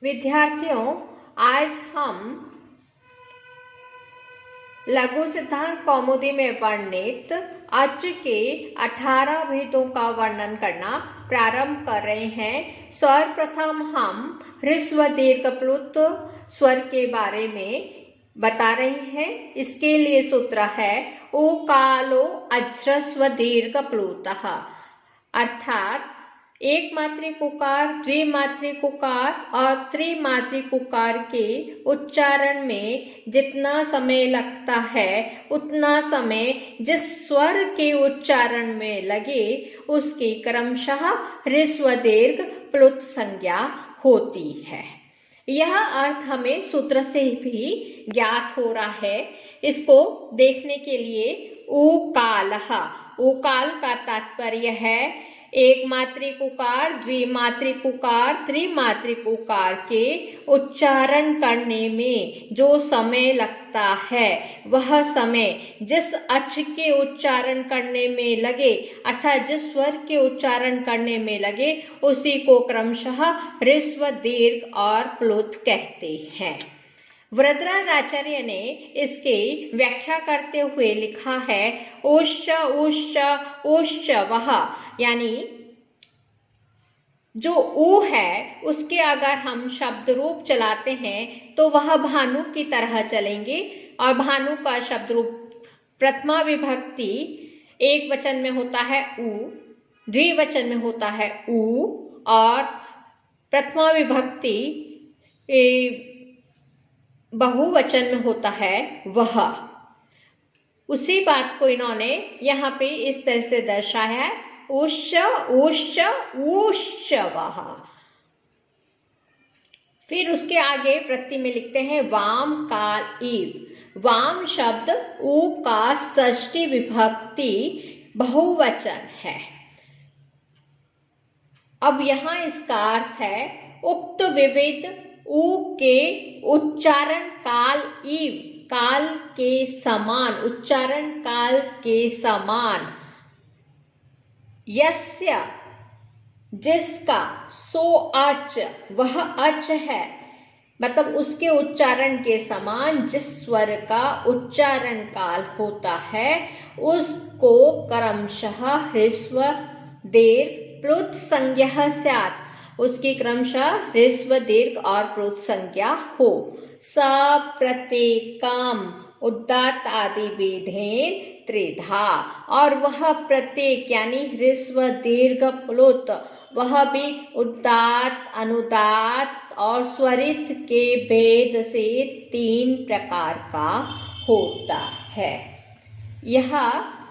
विद्यार्थियों, आज हम लघु सिद्धांत कौमुदी में वर्णित अच के 18 भेदों का वर्णन करना प्रारंभ कर रहे हैं। सर्वप्रथम हम ह्रस्व दीर्घ प्लुत स्वर के बारे में बता रहे हैं। इसके लिए सूत्र है उकालो अज्रस्व दीर्घ प्लुतः, अर्थात एक मात्रिक उकार, द्विमात्रिक उकार और त्रिमात्रिक उकार के उच्चारण में जितना समय लगता है उतना समय जिस स्वर के उच्चारण में लगे उसकी क्रमशः ह्रस्व दीर्घ प्लुत संज्ञा होती है। यह अर्थ हमें सूत्र से भी ज्ञात हो रहा है। इसको देखने के लिए उकालः, उकाल का तात्पर्य है एक मात्रिक उकार, द्विमात्रिक उकार, त्रिमात्रिक उकार के उच्चारण करने में जो समय लगता है वह समय जिस अच के उच्चारण करने में लगे, अर्थात जिस स्वर के उच्चारण करने में लगे उसी को क्रमशः ह्रस्व दीर्घ और प्लुत कहते हैं। वरदराज आचार्य ने इसकी व्याख्या करते हुए लिखा है उश्च उश्च उश्च वह, यानी जो ऊ है उसके अगर हम शब्द रूप चलाते हैं तो वह भानु की तरह चलेंगे और भानु का शब्द रूप प्रथमा विभक्ति एक वचन में होता है ऊ, द्विवचन में होता है ऊ और प्रथमा विभक्ति बहुवचन में होता है वह। उसी बात को इन्होंने यहाँ पे इस तरह से दर्शाया है उश्च उश्च उश्च वह। फिर उसके आगे वृत्ति में लिखते हैं वाम काल इव। वाम शब्द ऊ का षष्ठी विभक्ति बहुवचन है। अब यहाँ इसका अर्थ है उक्त विविध ऊ के उच्चारण काल इव, काल के समान, उच्चारण काल के समान, यस्य जिसका, सो अच वह अच है, मतलब उसके उच्चारण के समान जिस स्वर का उच्चारण काल होता है उसको क्रमशः ह्रस्व दीर्घ प्लुत संज्ञा स्यात्, उसकी क्रमशः ह्रस्व दीर्घ और प्लुत संज्ञा हो। सप्रत्येकम उदात्त आदि भेदेन त्रिधा, और वह प्रत्येक यानी ह्रस्व दीर्घ प्लुत वह भी उदात्त, अनुदात्त और स्वरित के भेद से 3 प्रकार का होता है। यह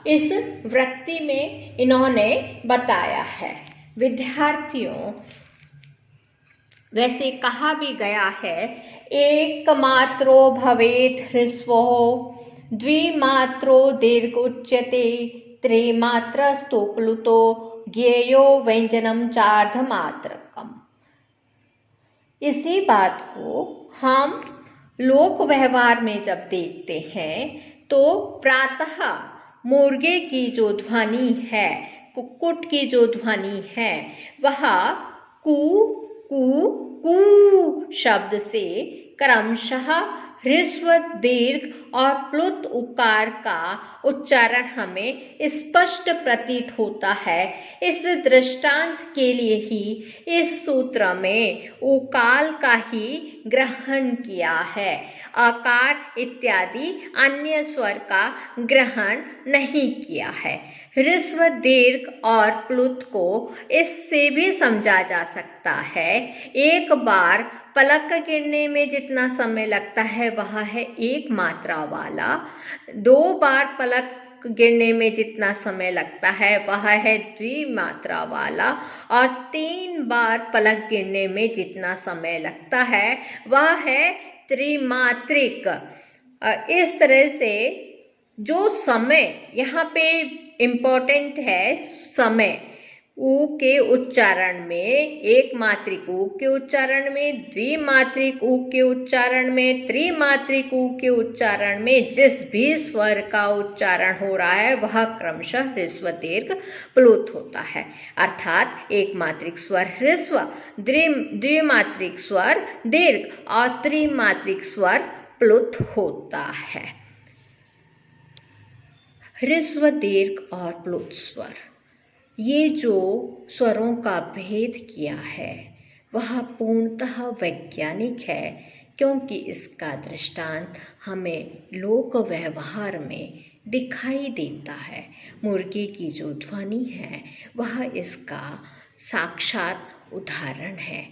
इस वृत्ति में इन्होंने बताया है। विद्यार्थियों, वैसे कहा भी गया है एक मात्रो भवेत् ह्रस्वो द्विमात्रो दीर्घ उच्यते त्रिमात्रस्तु प्लुतो ज्ञेयो व्यंजनम चार्धमात्रकम्। इसी बात को हम लोक व्यवहार में जब देखते हैं तो प्रातः मुर्गे की जो ध्वनि है, कुक्कुट की जो ध्वनि है वह कू कू कू शब्द से क्रमशः ह्रस्व दीर्घ और प्लुत उकार का उच्चारण हमें स्पष्ट प्रतीत होता है। इस दृष्टांत के लिए ही इस सूत्र में उकाल का ही ग्रहण किया है, अकार इत्यादि अन्य स्वर का ग्रहण नहीं किया है। ह्रस्व दीर्घ और प्लुत को इससे भी समझा जा सकता है, एक बार पलक गिरने में जितना समय लगता है वह है एक मात्रा वाला, 2 बार पलक गिरने में जितना समय लगता है वह है द्विमात्रा वाला और 3 बार पलक गिरने में जितना समय लगता है वह है त्रिमात्रिक। इस तरह से जो समय यहाँ पे इम्पोर्टेंट है, समय ऊ के उच्चारण में, एक मात्रिक ऊ के उच्चारण में, द्विमात्रिक ऊ के उच्चारण में, त्रिमात्रिक ऊ के उच्चारण में जिस भी स्वर का उच्चारण हो रहा है वह क्रमशः ह्रस्व दीर्घ प्लुत होता है। अर्थात एक मात्रिक स्वर ह्रस्व, द्विमात्रिक स्वर दीर्घ और त्रिमात्रिक स्वर प्लुत होता है। ह्रस्व दीर्घ और प्लुत स्वर, ये जो स्वरों का भेद किया है वह पूर्णतः वैज्ञानिक है, क्योंकि इसका दृष्टांत हमें लोक व्यवहार में दिखाई देता है। मुर्गी की जो ध्वनि है वह इसका साक्षात उदाहरण है।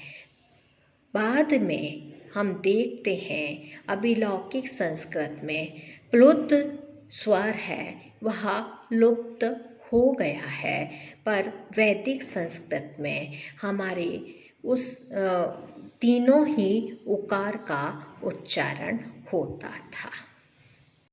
बाद में हम देखते हैं अभिलौकिक संस्कृत में प्लुत स्वर है वह लुप्त हो गया है, पर वैदिक संस्कृत में हमारे उस तीनों ही उकार का उच्चारण होता था।